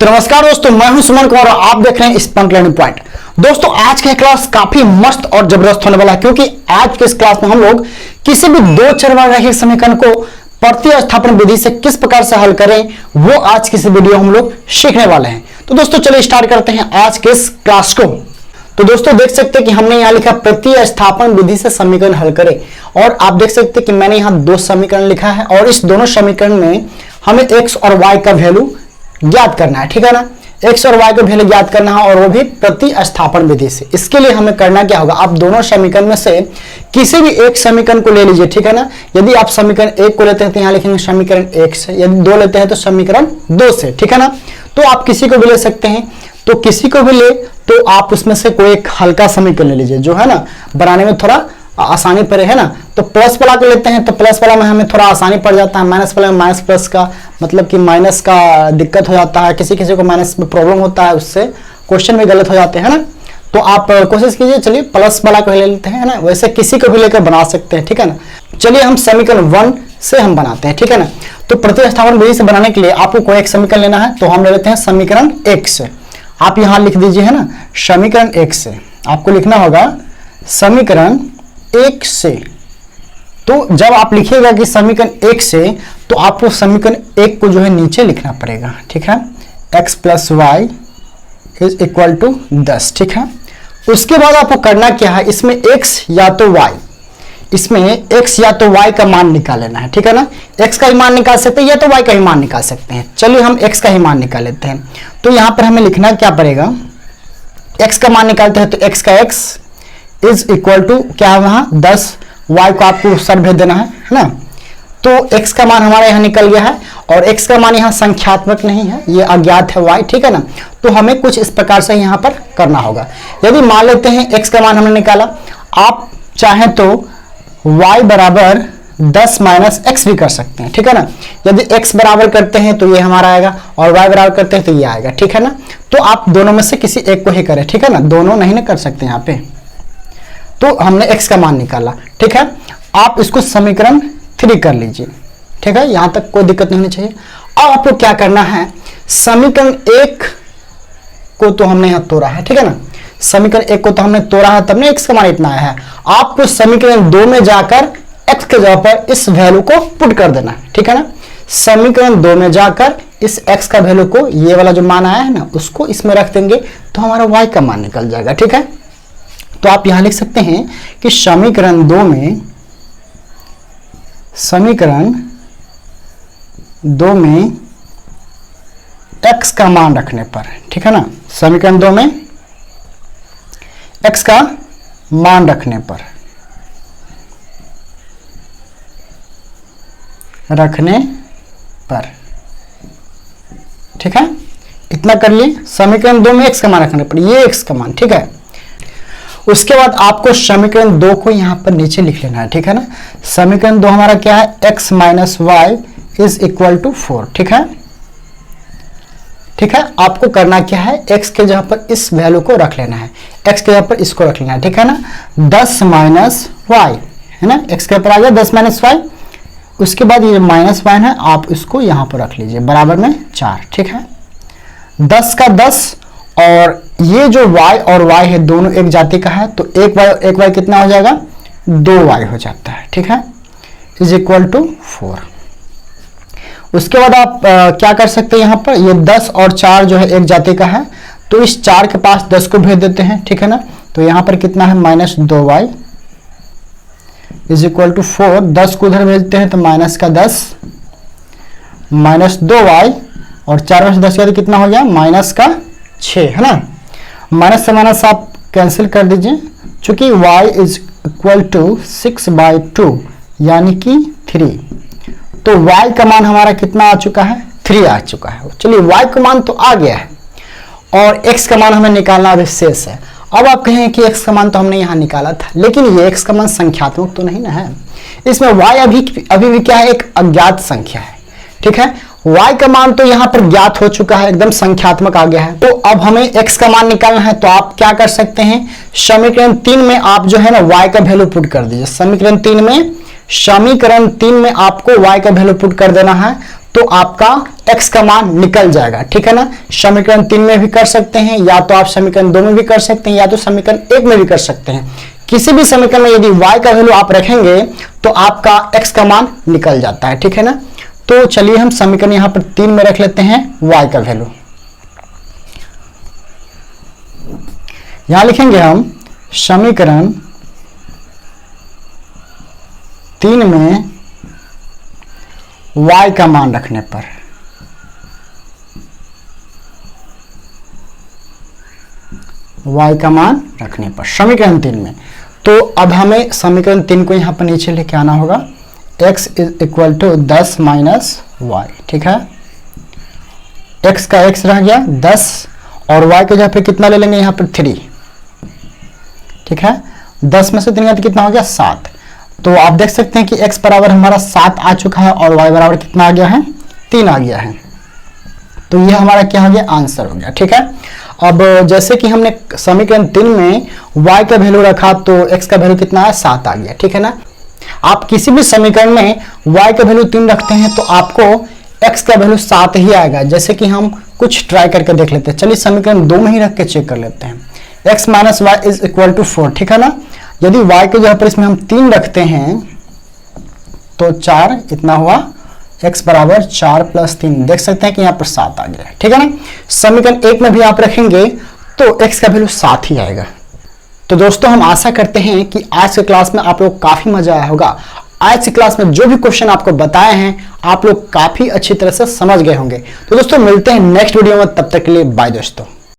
तो नमस्कार दोस्तों, मैं हूं सुमन कुमार और आप देख रहे हैं स्पंक लर्निंग पॉइंट। दोस्तों आज का क्लास काफी मस्त और जबरदस्त होने वाला है, क्योंकि आज के इस क्लास में हम लोग किसी भी दो चरवाही समीकरण को प्रतिस्थापन विधि से किस प्रकार से हल करें वो आज की इस वीडियो हम लोग सीखने वाले हैं। तो दोस्तों चलिए स्टार्ट करते हैं आज के इस क्लास को। तो दोस्तों देख सकते हैं कि हमने यहाँ लिखा प्रतिस्थापन विधि से समीकरण हल करें, और आप देख सकते हैं कि मैंने यहाँ दो समीकरण लिखा है और इस दोनों समीकरण में हमें x और y का वैल्यू ज्ञात करना है, ठीक है ना। x और y का वैल्यू ज्ञात करना है और वो भी प्रतिस्थापन विधि से। इसके लिए हमें करना क्या होगा, आप दोनों समीकरण में से किसी भी एक समीकरण को ले लीजिए, ठीक है ना। यदि आप समीकरण एक को लेते हैं तो यहाँ लिखेंगे समीकरण एक से, यदि दो लेते हैं तो समीकरण दो से, ठीक है ना। तो आप किसी को भी ले सकते हैं, तो किसी को भी ले तो आप उसमें से कोई एक हल्का समीकरण ले लीजिए जो है ना बनाने में थोड़ा आसानी पड़े, है ना। तो प्लस वाला को लेते हैं तो प्लस वाला में हमें थोड़ा आसानी पड़ जाता है, माइनस वाला में माइनस प्लस का मतलब कि माइनस का दिक्कत हो जाता है, किसी किसी को माइनस में प्रॉब्लम होता है, उससे क्वेश्चन भी गलत हो जाते हैं ना। तो आप कोशिश कीजिए, चलिए प्लस वाला को ले लेते हैं ना, वैसे किसी को भी लेकर बना सकते हैं, ठीक है ना। चलिए हम समीकरण 1 से हम बनाते हैं, ठीक है ना। तो प्रतिस्थापन विधि से बनाने के लिए आपको कोई एक समीकरण लेना है, तो हम ले लेते हैं समीकरण 1 से। आप यहां लिख दीजिए, है ना, समीकरण 1 से आपको लिखना होगा समीकरण 1 से। तो जब आप लिखिएगा कि समीकरण 1 से, तो आपको समीकरण 1 को जो है नीचे लिखना पड़ेगा, ठीक है। x plus y is equal to 10, ठीक है। उसके बाद आपको करना क्या है, इसमें x या तो y, इसमें x या तो y का मान निकाल लेना है, ठीक है ना। x का ही मान निकाल सकते हैं या तो y का ही मान निकाल सकते हैं। चलिए हम x का ही मान निकाल लेते हैं। तो यहां पर हमें लिखना क्या पड़ेगा, x का मान निकालते हैं तो x का x इज इक्वल टू क्या है वहां 10, y को आपको सर भेज देना है ना। तो x का मान हमारे यहाँ निकल गया है और x का मान यहाँ संख्यात्मक नहीं है, ये अज्ञात है y, ठीक है ना। तो हमें कुछ इस प्रकार से यहाँ पर करना होगा। यदि मान लेते हैं x का मान हमने निकाला, आप चाहें तो y बराबर 10 माइनस x भी कर सकते हैं, ठीक है ना। यदि x बराबर करते हैं तो ये हमारा आएगा और y बराबर करते हैं तो ये आएगा, ठीक है ना। तो आप दोनों में से किसी एक को ही करें, ठीक है ना, दोनों नहीं ना कर सकते यहाँ पे। तो हमने x का मान निकाला, ठीक है। आप इसको समीकरण 3 कर लीजिए, ठीक है, यहां तक कोई दिक्कत नहीं होनी चाहिए। अब आपको क्या करना है, समीकरण 1 को तो हमने यहां तोड़ा है, ठीक है ना। समीकरण 1 को तो हमने तोड़ा है, तब x का मान इतना आया है। आपको समीकरण 2 में जाकर x के जगह पर इस वैल्यू को पुट कर देना है, ठीक है ना। समीकरण 2 में जाकर इस x का वैल्यू को, ये वाला जो मान आया है ना, उसको इसमें रख देंगे तो हमारा y का मान निकल जाएगा, ठीक है। तो आप यहां लिख सकते हैं कि समीकरण 2 में x का मान रखने पर, ठीक है ना, समीकरण 2 में x का मान रखने पर ठीक है, इतना कर लिए। समीकरण 2 में x का मान रखने पर ये x का मान, ठीक है। उसके बाद आपको समीकरण 2 को यहां पर नीचे लिख लेना है, ठीक है ना। समीकरण 2 हमारा क्या है, x minus y is equal to 4, ठीक है, ठीक है। आपको करना क्या है, x के जगह पर इस वैल्यू को रख लेना है, x के जगह पर इसको रख लेना है, ठीक है ना। 10 माइनस वाई है ना, x के ऊपर आ गया 10 माइनस वाई। उसके बाद ये माइनस वाई है, आप इसको यहां पर रख लीजिए बराबर में 4, ठीक है। 10 का 10 और ये जो y और y है दोनों एक जाति का है, तो एक y कितना हो जाएगा, 2y हो जाता है, ठीक है, इज इक्वल टू 4। उसके बाद आप क्या कर सकते हैं, यहाँ पर ये 10 और 4 जो है एक जाति का है, तो इस 4 के पास 10 को भेज देते हैं, ठीक है ना। तो यहाँ पर कितना है, minus 2y is equal to 4। 10 को उधर भेजते हैं तो माइनस का 10 माइनस 2y और 4 में से 10 के कितना हो गया, माइनस का 6, है ना। माइनस से माइनस आप कैंसिल कर दीजिए, चूंकि y इज इक्वल टू 6/2 यानी कि 3। तो y का मान हमारा कितना आ चुका है, 3 आ चुका है। चलिए y का मान तो आ गया है और x का मान हमें निकालना अभी शेष है। अब आप कहें कि x का मान तो हमने यहाँ निकाला था, लेकिन ये x का मान संख्यात्मक तो नहीं ना है, इसमें y अभी भी क्या है, एक अज्ञात संख्या है, ठीक है। y का मान तो यहाँ पर ज्ञात हो चुका है, एकदम संख्यात्मक आ गया है। तो अब हमें x का मान निकालना है, तो आप क्या कर सकते हैं, समीकरण 3 में आप जो है ना y का वैल्यू पुट कर दीजिए। समीकरण 3 में आपको y का वैल्यू पुट कर देना है, तो आपका x का मान निकल जाएगा, ठीक है ना। समीकरण 3 में भी कर सकते हैं, या तो आप समीकरण 2 में भी कर सकते हैं, या तो समीकरण 1 में भी कर सकते हैं। किसी भी समीकरण में यदि y का वैल्यू आप रखेंगे तो आपका x का मान निकल जाता है, ठीक है ना। तो चलिए हम समीकरण यहां पर 3 में रख लेते हैं y का वैल्यू। यहां लिखेंगे हम समीकरण 3 में y का मान रखने पर समीकरण 3 में, तो अब हमें समीकरण 3 को यहां पर नीचे लेके आना होगा। x is equal to 10 minus y, ठीक है। x का x रह गया 10 और y के जगह पे कितना ले लेंगे, यहां पर 3, ठीक है। 10 में से 3 तो कितना हो गया 7। तो आप देख सकते हैं कि x बराबर हमारा 7 आ चुका है और y बराबर कितना आ गया है, 3 आ गया है। तो ये हमारा क्या हो गया, आंसर हो गया, ठीक है। अब जैसे कि हमने समीकरण 3 में y का वैल्यू रखा तो x का वैल्यू कितना है, 7 आ गया, ठीक है ना। आप किसी भी समीकरण में y का वैल्यू 3 रखते हैं तो आपको x का वैल्यू 7 ही आएगा। जैसे कि हम कुछ ट्राई करके देख लेते हैं। चलिए समीकरण 2 में ही रख के चेक कर लेते हैं। x minus y is equal to 4, ठीक है ना। यदि y के जगह पर इसमें हम 3 रखते हैं तो 4 इतना हुआ, x बराबर 4 प्लस 3, देख सकते हैं कि यहाँ पर 7 आ गया, ठीक है ना। समीकरण 1 में भी आप रखेंगे तो x का वैल्यू 7 ही आएगा। तो दोस्तों हम आशा करते हैं कि आज के क्लास में आप लोग काफी मजा आया होगा। आज की क्लास में जो भी क्वेश्चन आपको बताए हैं आप लोग काफी अच्छी तरह से समझ गए होंगे। तो दोस्तों मिलते हैं नेक्स्ट वीडियो में, तब तक के लिए बाय दोस्तों।